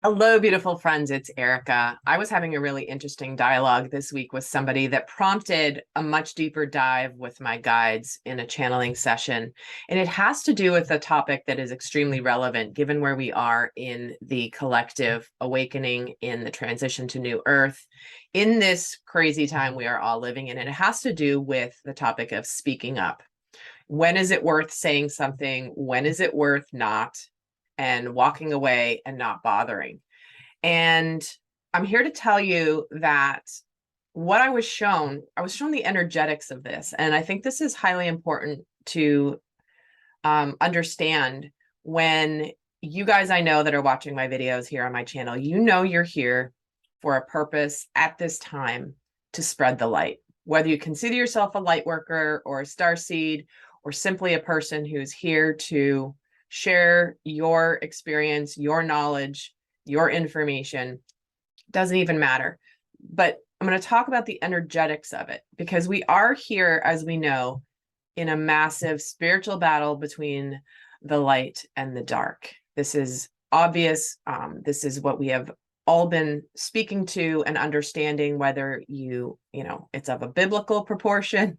Hello, beautiful friends. It's Erica. I was having a really interesting dialogue this week with somebody that prompted a much deeper dive with my guides in a channeling session. And it has to do with a topic that is extremely relevant given where we are in the collective awakening, in the transition to New Earth, in this crazy time we are all living in. And it has to do with the topic of speaking up. When is it worth saying something? When is it worth not? And walking away and not bothering. And I'm here to tell you that what I was shown the energetics of this. And I think this is highly important to understand when you guys I know that are watching my videos here on my channel, you know you're here for a purpose at this time to spread the light. Whether you consider yourself a light worker or a starseed or simply a person who's here to share your experience, your knowledge, your information, doesn't even matter. But I'm going to talk about the energetics of it because we are here, as we know, in a massive spiritual battle between the light and the dark. This is obvious. This is what we have all been speaking to and understanding, whether it's of a biblical proportion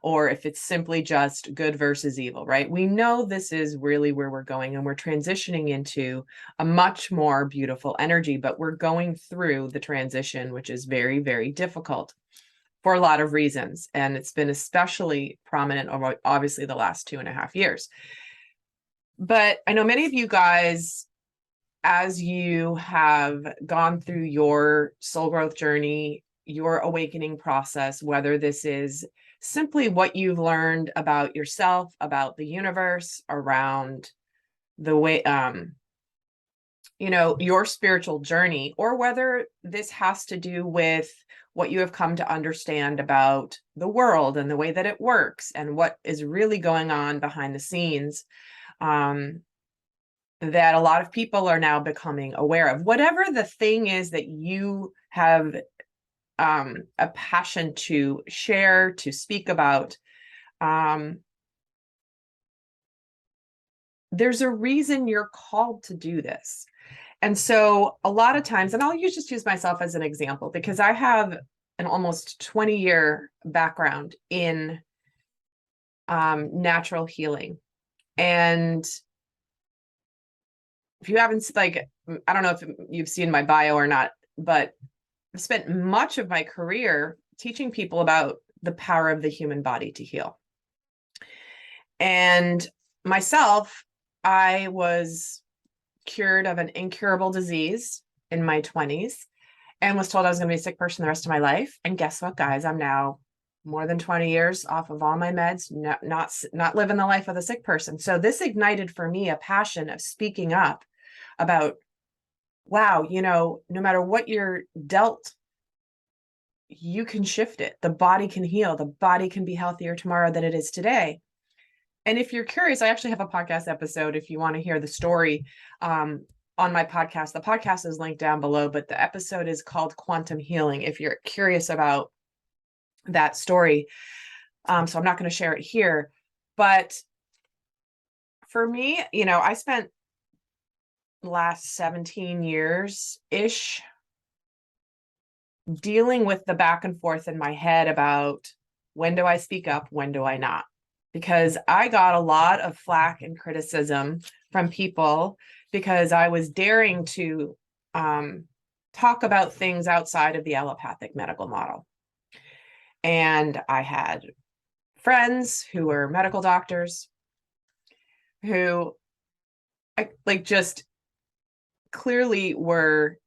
or if it's simply just good versus evil, right? We know this is really where we're going, and we're transitioning into a much more beautiful energy, but we're going through the transition, which is very, very difficult for a lot of reasons. And it's been especially prominent over obviously the last 2.5 years. But I know many of you guys, as you have gone through your soul growth journey, your awakening process, whether this is simply what you've learned about yourself, about the universe, around the way, your spiritual journey, or whether this has to do with what you have come to understand about the world and the way that it works and what is really going on behind the scenes, that a lot of people are now becoming aware of. Whatever the thing is that you have a passion to share, to speak about, there's a reason you're called to do this. And so a lot of times, and I'll just use myself as an example, because I have an almost 20-year background in natural healing. And if you haven't, I don't know if you've seen my bio or not, but I've spent much of my career teaching people about the power of the human body to heal. And myself, I was cured of an incurable disease in my 20s and was told I was going to be a sick person the rest of my life. And guess what, guys? I'm now more than 20 years off of all my meds, not living the life of the sick person. So this ignited for me a passion of speaking up about, wow, no matter what you're dealt, you can shift it. The body can heal. The body can be healthier tomorrow than it is today. And if you're curious, I actually have a podcast episode if you want to hear the story on my podcast. The podcast is linked down below, but the episode is called Quantum Healing if you're curious about that story. So I'm not going to share it here. But for me, I spent the last 17 years-ish dealing with the back and forth in my head about when do I speak up, when do I not? Because I got a lot of flack and criticism from people because I was daring to talk about things outside of the allopathic medical model. And I had friends who were medical doctors who just clearly were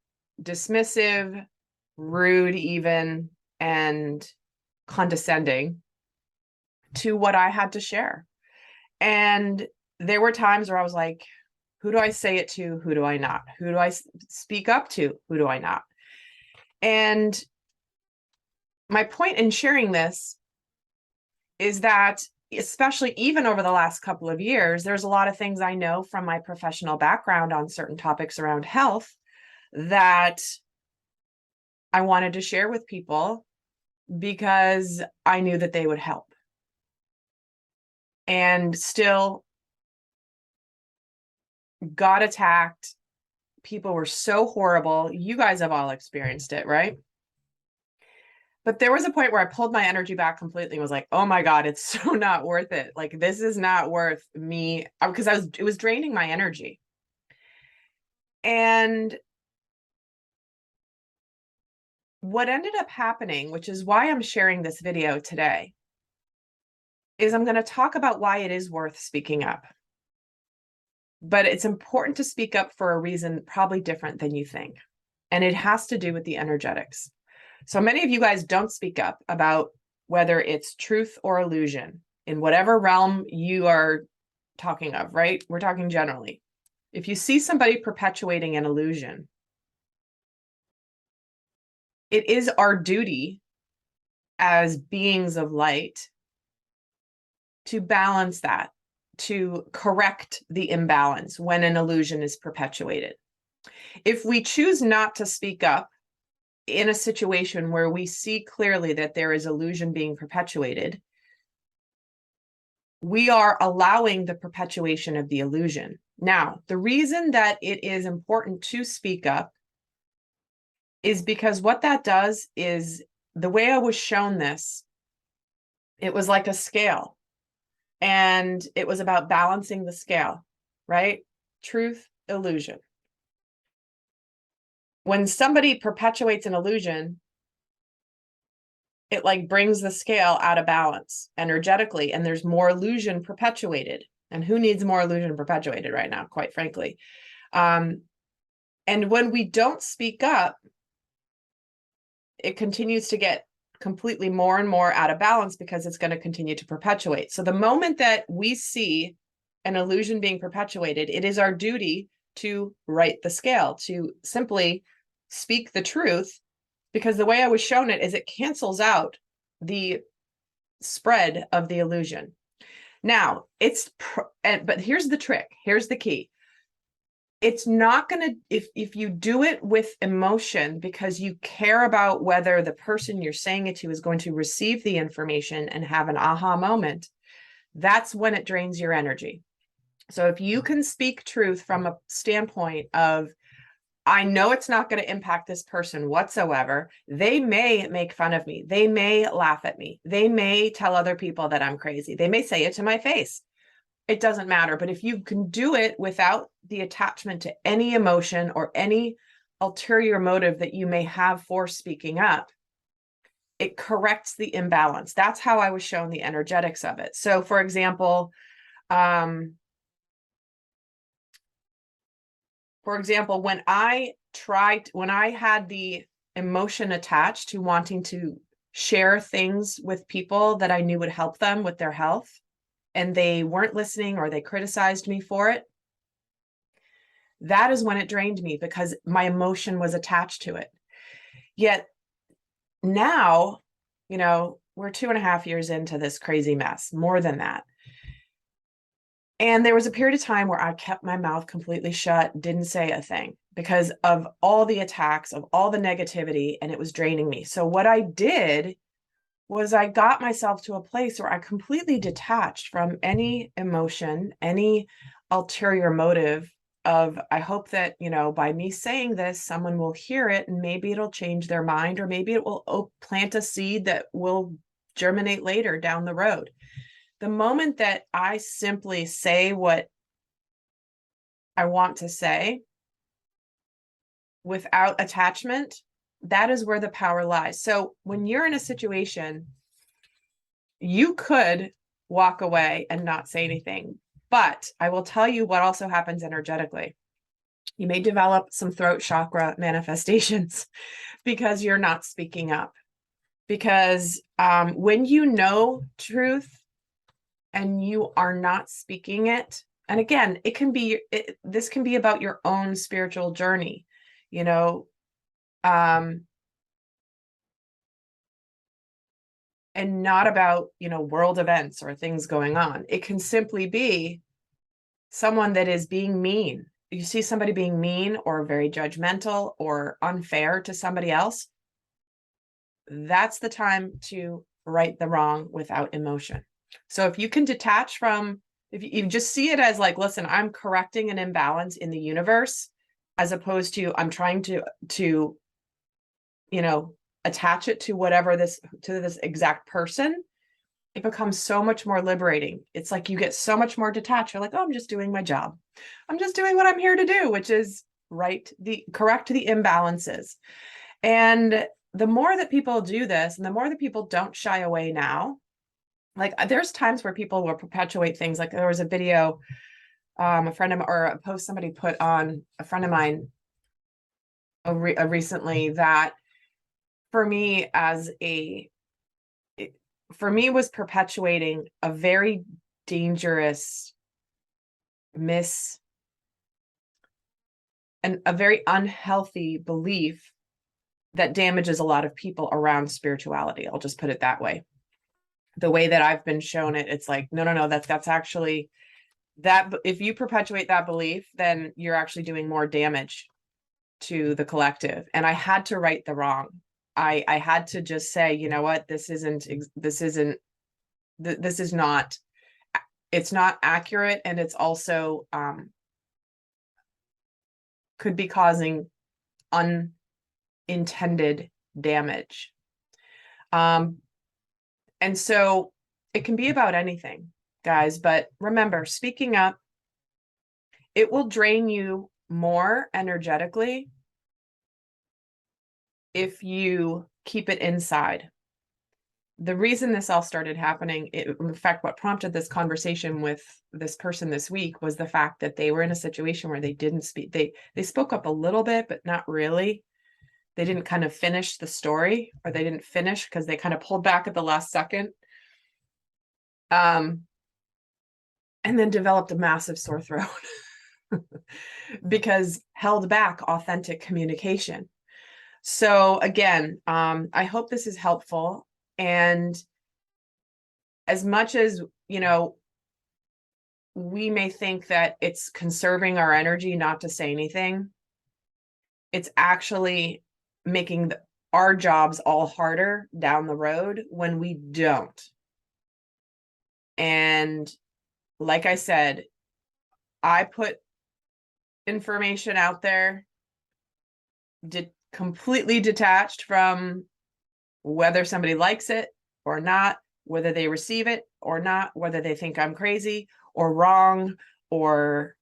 dismissive, rude even, and condescending to what I had to share. And there were times where I was like, who do I say it to? Who do I not? Who do I speak up to? Who do I not? And my point in sharing this is that, especially even over the last couple of years, there's a lot of things I know from my professional background on certain topics around health that I wanted to share with people because I knew that they would help. And still got attacked, people were so horrible. You guys have all experienced it, right? But there was a point where I pulled my energy back completely and was like, oh my God, it's so not worth it. Like, this is not worth me, because it was draining my energy. And what ended up happening, which is why I'm sharing this video today, is I'm going to talk about why it is worth speaking up. But it's important to speak up for a reason probably different than you think. And it has to do with the energetics. So many of you guys don't speak up about whether it's truth or illusion in whatever realm you are talking of, right? We're talking generally. If you see somebody perpetuating an illusion, it is our duty as beings of light to balance that, to correct the imbalance when an illusion is perpetuated. If we choose not to speak up in a situation where we see clearly that there is illusion being perpetuated, we are allowing the perpetuation of the illusion. Now, the reason that it is important to speak up is because what that does is, the way I was shown this, it was like a scale, and it was about balancing the scale, right? Truth, illusion. When somebody perpetuates an illusion, it like brings the scale out of balance energetically, and there's more illusion perpetuated. And who needs more illusion perpetuated right now, quite frankly? And when we don't speak up, it continues to get completely more and more out of balance because it's going to continue to perpetuate. So the moment that we see an illusion being perpetuated, it is our duty to right the scale, to simply speak the truth, because the way I was shown it is it cancels out the spread of the illusion. Now, but here's the trick. Here's the key. It's not going to, if you do it with emotion because you care about whether the person you're saying it to is going to receive the information and have an aha moment, that's when it drains your energy. So if you can speak truth from a standpoint of, I know it's not going to impact this person whatsoever. They may make fun of me. They may laugh at me. They may tell other people that I'm crazy. They may say it to my face. It doesn't matter. But if you can do it without the attachment to any emotion or any ulterior motive that you may have for speaking up, it corrects the imbalance. That's how I was shown the energetics of it. So for example, when I had the emotion attached to wanting to share things with people that I knew would help them with their health, and they weren't listening or they criticized me for it, that is when it drained me because my emotion was attached to it. Yet now, we're 2.5 years into this crazy mess, more than that. And there was a period of time where I kept my mouth completely shut, didn't say a thing because of all the attacks, of all the negativity, and it was draining me. So what I did was I got myself to a place where I completely detached from any emotion, any ulterior motive of, I hope that, by me saying this, someone will hear it and maybe it'll change their mind, or maybe it will plant a seed that will germinate later down the road. The moment that I simply say what I want to say without attachment, that is where the power lies. So when you're in a situation, you could walk away and not say anything, but I will tell you what also happens energetically. You may develop some throat chakra manifestations because you're not speaking up. Because when you know truth and you are not speaking it, and again, this can be about your own spiritual journey, and not about, world events or things going on. It can simply be someone that is being mean. You see somebody being mean or very judgmental or unfair to somebody else, that's the time to right the wrong without emotion. So if you can detach from, if you just see it as like, listen, I'm correcting an imbalance in the universe, as opposed to I'm trying to, you know, attach it to whatever to this exact person, it becomes so much more liberating. It's like you get so much more detached. You're like, oh, I'm just doing my job. I'm just doing what I'm here to do, which is correct the imbalances. And the more that people do this, and the more that people don't shy away now, like there's times where people will perpetuate things. Like there was a video, a friend of or a post somebody put on a friend of mine recently that for me was perpetuating a very dangerous and a very unhealthy belief that damages a lot of people around spirituality. I'll just put it that way. The way that I've been shown it, it's like, no, that's actually that. If you perpetuate that belief, then you're actually doing more damage to the collective. And I had to right the wrong. I had to just say, you know what, this is not, it's not accurate. And it's also, could be causing unintended damage. And so it can be about anything, guys, but remember, speaking up, it will drain you more energetically if you keep it inside. The reason this all started happening, in fact, what prompted this conversation with this person this week was the fact that they were in a situation where they didn't speak. They spoke up a little bit, but not really. They didn't kind of finish the story, or they didn't finish because they kind of pulled back at the last second. And then developed a massive sore throat because held back authentic communication. So again, I hope this is helpful. And as much as, you know, we may think that it's conserving our energy not to say anything, it's actually making our jobs all harder down the road when we don't. And like I said, I put information out there, completely detached from whether somebody likes it or not, whether they receive it or not, whether they think I'm crazy or wrong or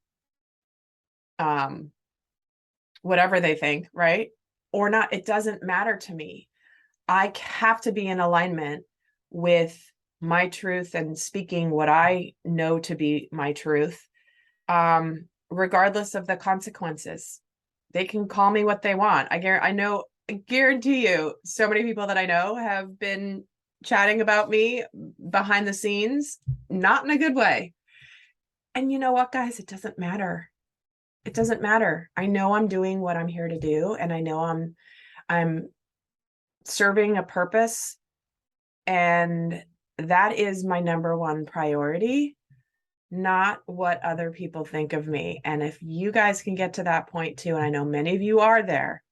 whatever they think, right? Or not, it doesn't matter to me. I have to be in alignment with my truth and speaking what I know to be my truth, regardless of the consequences. They can call me what they want. I guarantee you, so many people that I know have been chatting about me behind the scenes, not in a good way. And you know what, guys? It doesn't matter. It doesn't matter. I know I'm doing what I'm here to do, and I know I'm serving a purpose, and that is my number one priority, not what other people think of me. And if you guys can get to that point too, and I know many of you are there,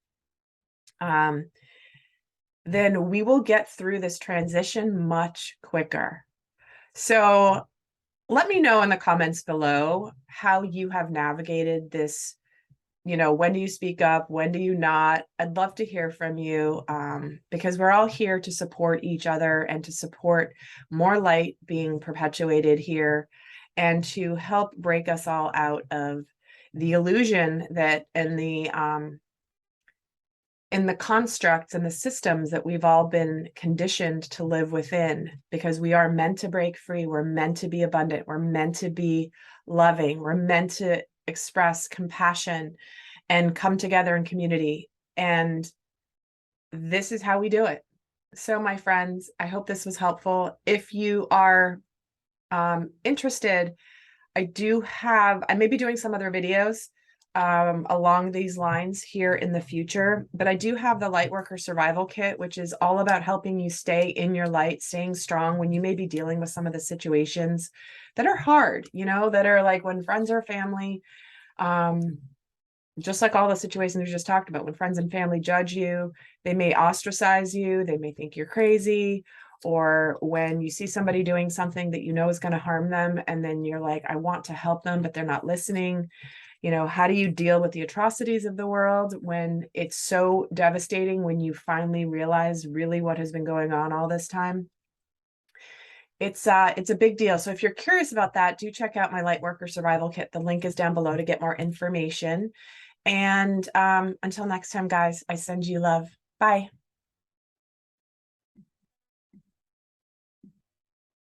then we will get through this transition much quicker. So let me know in the comments below how you have navigated this. You know, when do you speak up? When do you not? I'd love to hear from you, because we're all here to support each other and to support more light being perpetuated here, and to help break us all out of the illusion that in the constructs and the systems that we've all been conditioned to live within, because we are meant to break free. We're meant to be abundant. We're meant to be loving. We're meant to express compassion and come together in community. And this is how we do it. So my friends, I hope this was helpful. If you are interested, I may be doing some other videos along these lines here in the future, but I do have the Lightworker Survival Kit, which is all about helping you stay in your light, staying strong when you may be dealing with some of the situations that are hard, you know, that are like when friends or family, just like all the situations we just talked about, when friends and family judge you, they may ostracize you, they may think you're crazy, or when you see somebody doing something that you know is going to harm them, and then you're like, I want to help them, but they're not listening. You know, how do you deal with the atrocities of the world when it's so devastating, when you finally realize really what has been going on all this time? It's a big deal. So if you're curious about that, do check out my Lightworker Survival Kit. The link is down below to get more information. And until next time, guys, I send you love. Bye.